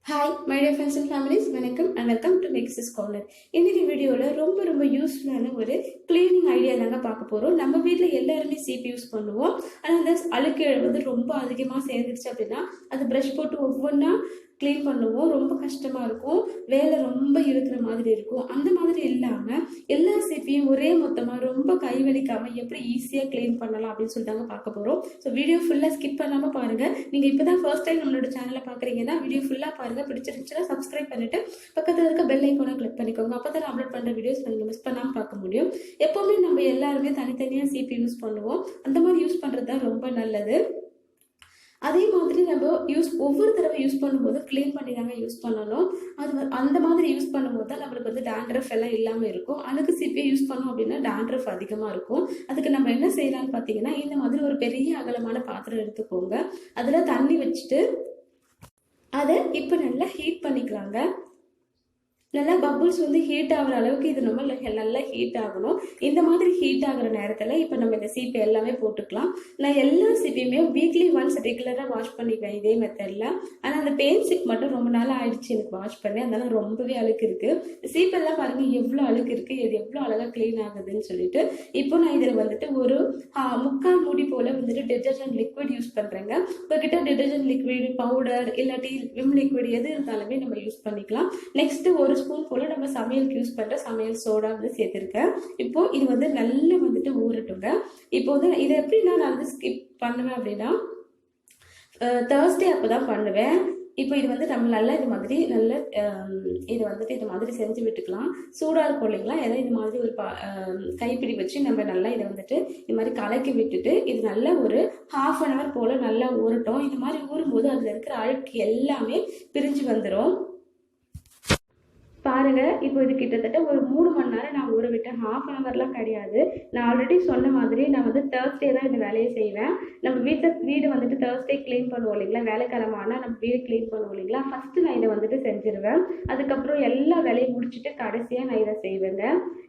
Hi my dear friends and families, வணக்கம் and welcome to மெக்ஸிஸ் corner. இன்னைக்கு வீடியோவில் ரொம்ப யூஸ்ஃபுல்லான ஒரு கிளீனிங் ஐடியா தாங்க பார்க்க போகிறோம். நம்ம வீட்டில் எல்லாருமே சீப் யூஸ் பண்ணுவோம். ஆனால் அந்த அழுக்கு வந்து ரொம்ப அதிகமாக சேர்ந்துருச்சு அப்படின்னா அது ப்ரஷ் போட்டு ஒவ்வொன்றா க்ளீன் பண்ணுவோம். ரொம்ப கஷ்டமாக இருக்கும், வேலை ரொம்ப இருக்கிற மாதிரி இருக்கும். அந்த மாதிரி இல்லாமல் எல்லா சீப்பையும் ஒரே மொத்தமாக ரொம்ப கைவலிக்காமல் எப்படி ஈஸியாக க்ளீன் பண்ணலாம் அப்படின்னு சொல்லிட்டாங்க பார்க்க போகிறோம். ஸோ வீடியோ ஃபுல்லாக ஸ்கிப் பண்ணாமல் பாருங்கள். நீங்கள் இப்போ தான் ஃபர்ஸ்ட் டைம் நம்மளோட சேனலை பார்க்குறீங்கன்னா வீடியோ ஃபுல்லாக பாருங்கள். பிடிச்சிருந்துச்சுன்னா சப்ஸ்கிரைப் பண்ணிவிட்டு பக்கத்தில் இருக்க பெல் ஐக்கானை கிளிக் பண்ணிக்கோங்க. அப்போ தான் அப்லோட் பண்ணுற வீடியோஸ் நீங்கள் மிஸ் பண்ணாமல் பார்க்க முடியும். எப்போவுமே நம்ம எல்லாருமே தனித்தனியாக சீப்பு யூஸ் பண்ணுவோம். அந்த மாதிரி யூஸ் பண்ணுறது தான் ரொம்ப நல்லது. அதே மாதிரி நம்ம ஒவ்வொரு தடவை யூஸ் பண்ணும்போது க்ளீன் பண்ணி தாங்க யூஸ் பண்ணணும். அந்த மாதிரி யூஸ் பண்ணும்போது தான் நம்மளுக்கு வந்து டேண்ட்ரஃப் எல்லாம் இல்லாமல் இருக்கும். அழுக்கு சீப்பே யூஸ் பண்ணோம் அப்படின்னா டேண்ட்ரஃப் அதிகமாக இருக்கும். அதுக்கு நம்ம என்ன செய்யலாம்னு பார்த்தீங்கன்னா, இந்த மாதிரி ஒரு பெரிய அகலமான பாத்திரம் எடுத்துக்கோங்க. அதில் தண்ணி வச்சுட்டு அதை இப்போ நல்லா ஹீட் பண்ணிக்கலாங்க. நல்லா பபுள்ஸ் வந்து ஹீட் ஆகிற அளவுக்கு இது நம்ம நல்லா ஹீட் ஆகணும். இந்த மாதிரி ஹீட் ஆகிற நேரத்தில் இப்போ நம்ம இந்த சீப்பை எல்லாமே போட்டுக்கலாம். நான் எல்லா சீப்பையுமே வீக்லி ஒன்ஸ் ரெகுலராக வாஷ் பண்ணிக்குவேன் இதே மெத்தடில். ஆனால் அந்த பெயிண்ட் சீப் மட்டும் ரொம்ப நாள் ஆயிடுச்சு எனக்கு வாஷ் பண்ணி, அதனால ரொம்பவே அழுக்கு இருக்குது. சீப்பெல்லாம் பாருங்கள் எவ்வளோ அழுக்கு இருக்குது, இது எவ்வளோ அழகாக க்ளீன் ஆகுதுன்னு சொல்லிட்டு. இப்போ நான் இதில் வந்துட்டு ஒரு 3/4 மூடி போல் வந்துட்டு டிட்டர்ஜென்ட் லிக்விட் யூஸ் பண்ணுறேங்க. உங்ககிட்ட டிட்டர்ஜென்ட் லிக்விட், பவுடர் இல்லாட்டி விம் லிக்விட் எது இருந்தாலுமே நம்ம யூஸ் பண்ணிக்கலாம். நெக்ஸ்ட்டு ஒரு ஸ்பூன் போல நம்ம சமையலுக்கு யூஸ் பண்ற சமையல் சோடா வந்து சேர்த்திருக்கேன். இப்போ இது வந்து நல்லா வந்துட்டு ஊறட்டுங்க. இப்போ வந்து இதை எப்படி நான் வந்து ஸ்கிப் பண்ணுவேன் அப்படின்னா, தேர்ஸ்டே அப்போதான் பண்ணுவேன். இப்போ இது வந்து நம்ம நல்லா இது மாதிரி நல்ல இது வந்துட்டு இது மாதிரி செஞ்சு விட்டுக்கலாம். சூடாக இருக்கும் இல்லைங்களா, ஏதோ இது மாதிரி ஒரு கைப்பிடி வச்சு நம்ம நல்லா இதை வந்துட்டு இது மாதிரி கலக்கி விட்டுட்டு இது நல்லா ஒரு 1/2 hour போல் நல்லா ஊறட்டும். இது மாதிரி ஊறும்போது அதில் இருக்கிற அழுக்கு எல்லாமே பிரிஞ்சு வந்துடும். பாருங்க, இப்போ இது கிட்டத்தட்ட ஒரு 3 மணி நேரம் நான் ஊற விட்டேன். 1/2 hourலாம் கிடையாது. நான் ஆல்ரெடி சொன்ன மாதிரி நான் வந்து தேர்ஸ்டே தான் இந்த வேலையை செய்வேன். நம்ம வீடு வந்துட்டு தேர்ஸ்டே க்ளீன் பண்ணுவோம் இல்லைங்களா, வேலைக்காரமான நம்ம வீடு க்ளீன் பண்ணுவோம் இல்லைங்களா, ஃபர்ஸ்ட் நான் இதை வந்துட்டு செஞ்சிருவேன். அதுக்கப்புறம் எல்லா வேலையும் முடிச்சுட்டு கடைசியாக நான் இதை செய்வேங்க.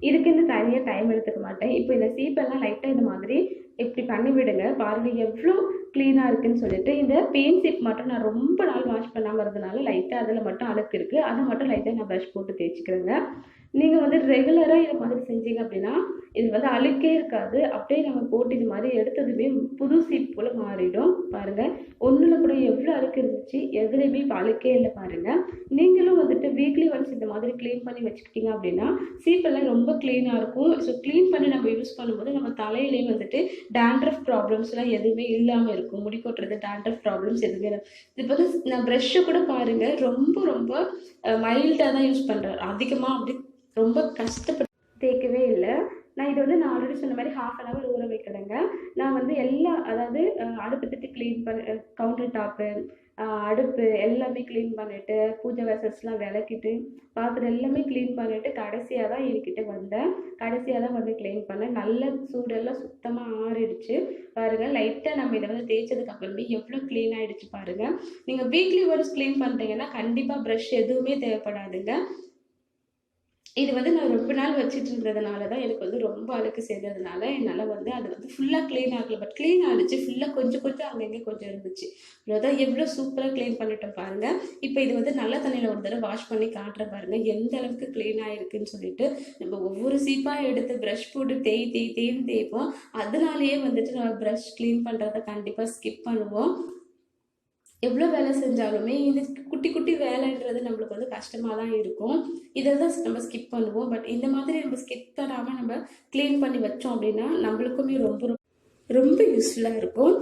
இதுக்கு இந்த தனியாக டைம் எடுத்துக்க மாட்டேன். இப்போ இந்த சீப்பெல்லாம் லைட்டாக இந்த மாதிரி இப்படி பண்ணி விடுங்க. பாருங்க எவ்வளோ க்ளீனாக இருக்குன்னு சொல்லிட்டு. இந்த பெயிண்ட் சீப் மட்டும் நான் ரொம்ப நாள் வாஷ் பண்ணாமல் இருந்தனால லைட்டாக அதில் மட்டும் அழுக்கு இருக்குது. அதை மட்டும் லைட்டாக நான் ப்ரஷ் போட்டு தேய்ச்சிக்கிறேங்க. நீங்கள் வந்து ரெகுலராக இதை மாதிரி செஞ்சீங்க அப்படின்னா இது வந்து அழுக்கே இருக்காது. அப்படியே நம்ம போட்டு இது மாதிரி எடுத்ததுமே புது சீப் போல் மாறிடும். பாருங்கள், ஒன்றில் கூட எவ்வளோ அழுக்கு இருந்துச்சு, எதுலேயுமே இப்போ அழுக்கே இல்லை. பாருங்கள், நீங்களும் வந்துட்டு வீக்லி ஒன்ஸ் இந்த மாதிரி க்ளீன் பண்ணி வச்சுக்கிட்டீங்க அப்படின்னா சீப்பெல்லாம் ரொம்ப க்ளீனாக இருக்கும். ஸோ க்ளீன் பண்ணி நம்ம யூஸ் பண்ணும்போது நம்ம தலையிலேயும் வந்துட்டு டேண்ட்ரஃப் ப்ராப்ளம்ஸ்லாம் எதுவுமே இல்லாமல் இருக்கும். முடி கொட்டுறது, டேண்ட்ரஃப் ப்ராப்ளம்ஸ் எதுவுமே இல்லை. இப்போ வந்து நான் ப்ரஷ்ஷை கூட பாருங்கள் ரொம்ப மைல்டாக தான் யூஸ் பண்ணுறேன். அதிகமாக அப்படி ரொம்ப கஷ்டப்பட்டு தேய்க்கவே இல்லை. நான் ஆல்ரெடி சொன்ன மாதிரி 1/2 hour ஊற வைக்கிறேங்க. நான் வந்து அதாவது அடுப்பு தட்டு க்ளீன் பண்ண, கவுண்டர் டாப்பு, அடுப்பு எல்லாமே க்ளீன் பண்ணிவிட்டு, பூஜை வெசல்ஸ்லாம் விளக்கிட்டு, பாத்திரம் எல்லாமே க்ளீன் பண்ணிவிட்டு கடைசியாக தான் என்கிட்ட வந்தேன். கடைசியாக தான் வந்து க்ளீன் பண்ணேன். நல்ல சூடெல்லாம் சுத்தமாக ஆறிடுச்சு. பாருங்கள், லைட்டாக நம்ம இதை வந்து தேய்ச்சதுக்கு அப்புறமே எவ்வளோ க்ளீன் ஆகிடுச்சு பாருங்கள். நீங்கள் வீக்லி ஒன்ஸ் க்ளீன் பண்ணுறீங்கன்னா கண்டிப்பாக ப்ரஷ் எதுவுமே தேவைப்படாதுங்க. இது வந்து நான் ரொம்ப நாள் வச்சுட்டு இருந்ததுனால தான் எனக்கு வந்து ரொம்ப அழுக்கு சேர்ந்ததுனால என்னால் வந்து அது வந்து ஃபுல்லாக க்ளீன் ஆகலை. பட் க்ளீன் ஆகிடுச்சு. ஃபுல்லாக கொஞ்சம் அங்கங்கே கொஞ்சம் இருந்துச்சு. அவ்வளோதான். எவ்வளோ சூப்பராக க்ளீன் பண்ணிட்டோம் பாருங்கள். இப்போ இது வந்து நல்ல தண்ணியில் ஒரு தடவை வாஷ் பண்ணி காட்டுற பாருங்கள் எந்த அளவுக்கு க்ளீன் ஆகிருக்குன்னு சொல்லிட்டு. நம்ம ஒவ்வொரு சீப்பாக எடுத்து ப்ரஷ் போட்டு தேய்ன்னு தேய்ப்போம். அதனாலேயே வந்துட்டு நம்ம ப்ரஷ் க்ளீன் பண்ணுறதை கண்டிப்பாக ஸ்கிப் பண்ணுவோம். எவ்வளோ வேலை செஞ்சாலுமே இது குட்டி வேலைன்றது நம்மளுக்கு வந்து கஷ்டமாக தான் இருக்கும். இதை தான் நம்ம ஸ்கிப் பண்ணுவோம். பட் இந்த மாதிரி நம்ம ஸ்கிப் பண்ணாமல் நம்ம க்ளீன் பண்ணி வச்சோம் அப்படின்னா நம்மளுக்குமே ரொம்ப யூஸ்ஃபுல்லாக இருக்கும்.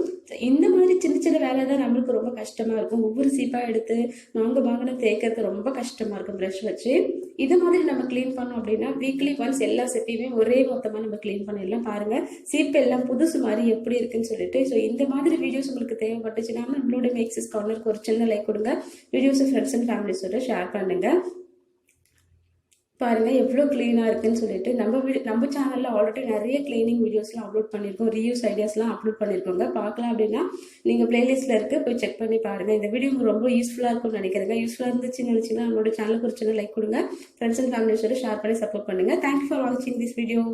இந்த மாதிரி சின்ன வேலை தான் நம்மளுக்கு ரொம்ப கஷ்டமாக இருக்கும். ஒவ்வொரு சீப்பாக எடுத்து வாங்கின தேய்க்கிறது ரொம்ப கஷ்டமாக இருக்கும் ப்ரஷ் வச்சு. இது மாதிரி நம்ம க்ளீன் பண்ணோம் அப்படின்னா வீக்லி ஒன்ஸ் எல்லா சீப்பையுமே ஒரே மொத்தமாக நம்ம க்ளீன் பண்ணிடலாம். பாருங்கள், சீப்பு எல்லாம் புதுசு மாதிரி எப்படி இருக்குன்னு சொல்லிட்டு. ஸோ இந்த மாதிரி வீடியோஸ் உங்களுக்கு தேவைப்பட்டுச்சுன்னா நம்மளோட மெக்ஸிஸ் கார்னருக்கு ஒரு சின்ன லைக் கொடுங்க. வீடியோஸை ஃப்ரெண்ட்ஸ் அண்ட் ஃபேமிலிஸோட ஷேர் பண்ணுங்கள். பாருங்கள் எவ்வளோ க்ளீனாக இருக்குன்னு சொல்லிட்டு. நம்ம சேனலில் ஆல்ரெடி நிறைய க்ளீனிங் வீடியோஸ்லாம் அப்லோட் பண்ணியிருக்கோம். ரீயூஸ் ஐடியாஸ்லாம் அப்லோட் பண்ணியிருக்கோங்க. பார்க்கலாம் அப்படின்னா நீங்கள் பிளேலிஸ்ட்டில் இருக்குது, போய் செக் பண்ணி பாருங்கள். இந்த வீடியோ உங்களுக்கு ரொம்ப யூஸ்ஃபுல்லாக இருக்கும்னு நினைக்கிறேங்க. யூஸ்ஃபுல்லாக இருந்துச்சுன்னு நினச்சிங்கன்னா நம்மளோட சேனலுக்கு ஒரு சின்ன லைக் கொடுங்க. ஃப்ரெண்ட்ஸ் அண்ட் ஃபேமிலிஸோட ஷேர் பண்ணி சப்போர்ட் பண்ணுங்கள். தேங்க்யூ ஃபார் வாட்சிங் திஸ் வீடியோ.